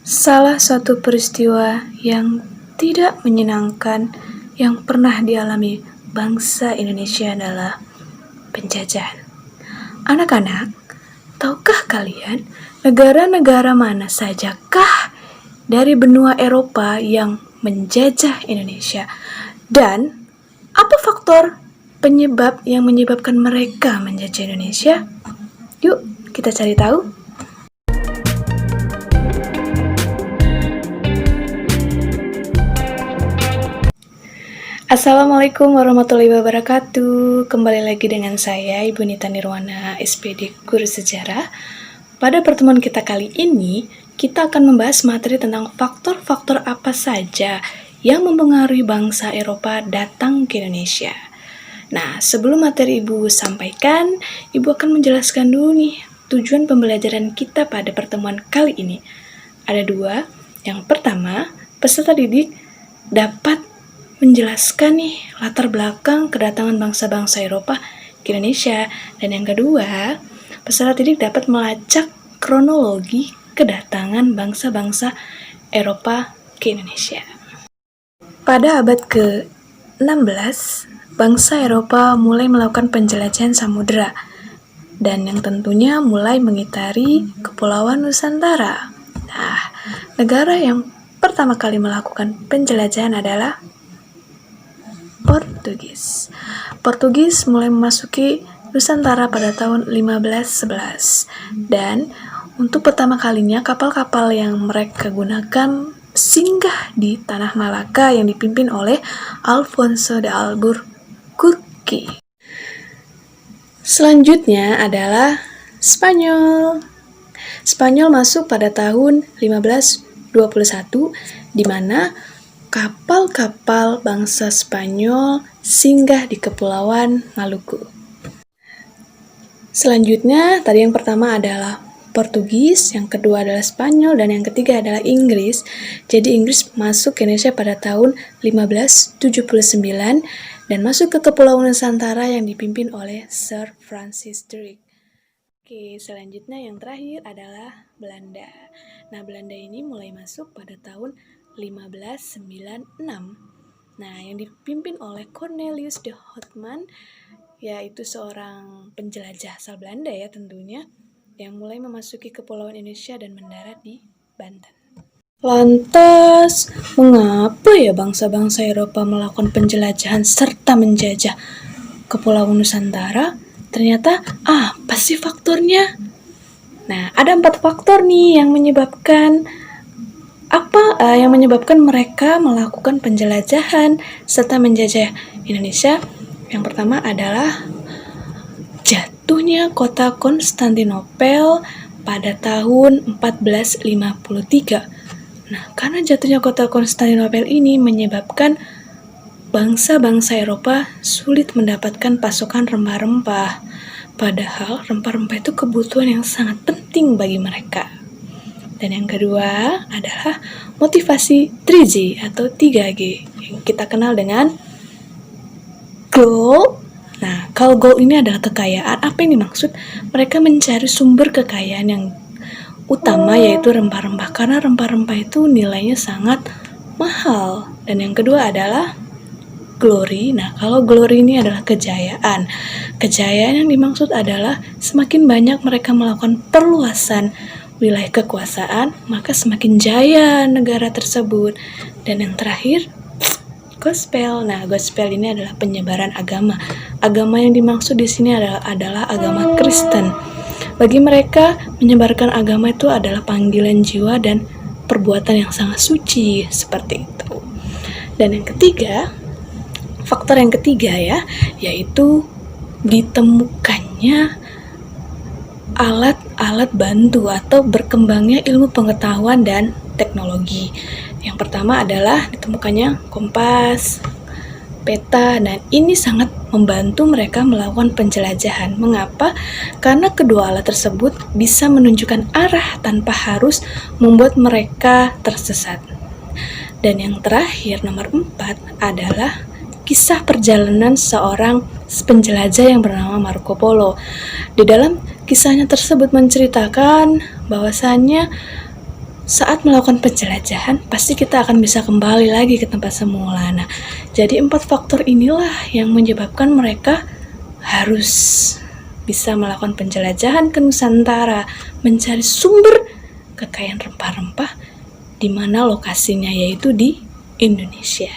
Salah satu peristiwa yang tidak menyenangkan yang pernah dialami bangsa Indonesia adalah penjajahan. Anak-anak, tahukah kalian negara-negara mana sajakah dari benua Eropa yang menjajah Indonesia? Dan apa faktor penyebab yang menyebabkan mereka menjajah Indonesia? Yuk, kita cari tahu. Assalamualaikum warahmatullahi wabarakatuh. Kembali lagi dengan saya Ibu Nita Nirwana, SPD Guru Sejarah. Pada pertemuan kita kali ini, kita akan membahas materi tentang faktor-faktor apa saja yang mempengaruhi bangsa Eropa datang ke Indonesia. Nah, sebelum materi Ibu sampaikan, Ibu akan menjelaskan dulu nih tujuan pembelajaran kita pada pertemuan kali ini. Ada dua. Yang pertama, peserta didik dapat menjelaskan nih latar belakang kedatangan bangsa-bangsa Eropa ke Indonesia. Dan yang kedua, peserta didik dapat melacak kronologi kedatangan bangsa-bangsa Eropa ke Indonesia. Pada abad ke-16, bangsa Eropa mulai melakukan penjelajahan samudera dan yang tentunya mulai mengitari Kepulauan Nusantara. Nah, negara yang pertama kali melakukan penjelajahan adalah Portugis mulai memasuki Nusantara pada tahun 1511 dan untuk pertama kalinya kapal-kapal yang mereka gunakan singgah di tanah Malaka yang dipimpin oleh Alfonso de Albuquerque. Selanjutnya adalah Spanyol. Spanyol masuk pada tahun 1521 di mana kapal-kapal bangsa Spanyol singgah di Kepulauan Maluku. Selanjutnya, tadi yang pertama adalah Portugis, yang kedua adalah Spanyol, dan yang ketiga adalah Inggris. Jadi Inggris masuk ke Indonesia pada tahun 1579 dan masuk ke Kepulauan Nusantara yang dipimpin oleh Sir Francis Drake. Oke, selanjutnya yang terakhir adalah Belanda. Nah, Belanda ini mulai masuk pada tahun 1596. Nah, yang dipimpin oleh Cornelius de Houtman, yaitu seorang penjelajah asal Belanda ya tentunya, yang mulai memasuki kepulauan Indonesia dan mendarat di Banten. Lantas, mengapa ya bangsa-bangsa Eropa melakukan penjelajahan serta menjajah Kepulauan Nusantara? Ternyata, apa sih faktornya? Nah, ada 4 faktor nih yang menyebabkan mereka melakukan penjelajahan serta menjajah Indonesia. Yang pertama adalah jatuhnya kota Konstantinopel pada tahun 1453. Nah, karena jatuhnya kota Konstantinopel ini menyebabkan bangsa-bangsa Eropa sulit mendapatkan pasokan rempah-rempah. Padahal rempah-rempah itu kebutuhan yang sangat penting bagi mereka. Dan yang kedua adalah motivasi 3G atau 3G yang kita kenal dengan gold. Nah, kalau gold ini adalah kekayaan, apa yang dimaksud? Mereka mencari sumber kekayaan yang utama yaitu rempah-rempah, karena rempah-rempah itu nilainya sangat mahal. Dan yang kedua adalah glory. Nah, kalau glory ini adalah kejayaan. Kejayaan yang dimaksud adalah semakin banyak mereka melakukan perluasan wilayah kekuasaan, maka semakin jaya negara tersebut. Dan yang terakhir, gospel. Nah, gospel ini adalah penyebaran agama. Agama yang dimaksud di sini adalah agama Kristen. Bagi mereka, menyebarkan agama itu adalah panggilan jiwa dan perbuatan yang sangat suci, seperti itu. Dan yang ketiga, faktor yang ketiga ya, yaitu ditemukannya alat-alat bantu atau berkembangnya ilmu pengetahuan dan teknologi. Yang pertama adalah ditemukannya kompas, peta, dan ini sangat membantu mereka melakukan penjelajahan. Mengapa? Karena kedua alat tersebut bisa menunjukkan arah tanpa harus membuat mereka tersesat. Dan yang terakhir, nomor 4, adalah kisah perjalanan seorang penjelajah yang bernama Marco Polo. Di dalam kisahnya tersebut menceritakan bahwasannya saat melakukan penjelajahan, pasti kita akan bisa kembali lagi ke tempat semula. Nah, jadi 4 faktor inilah yang menyebabkan mereka harus bisa melakukan penjelajahan ke Nusantara, mencari sumber kekayaan rempah-rempah di mana lokasinya yaitu di Indonesia.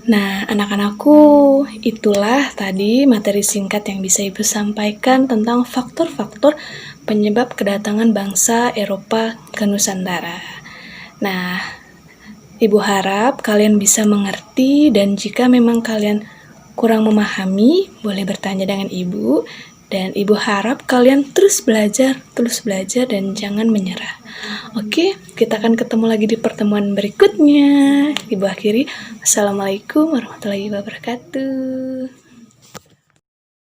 Nah, anak-anakku, itulah tadi materi singkat yang bisa Ibu sampaikan tentang faktor-faktor penyebab kedatangan bangsa Eropa ke Nusantara. Nah, Ibu harap kalian bisa mengerti, dan jika memang kalian kurang memahami, boleh bertanya dengan Ibu. Dan Ibu harap kalian terus belajar, dan jangan menyerah. Oke, kita akan ketemu lagi di pertemuan berikutnya. Ibu akhiri, Assalamualaikum warahmatullahi wabarakatuh.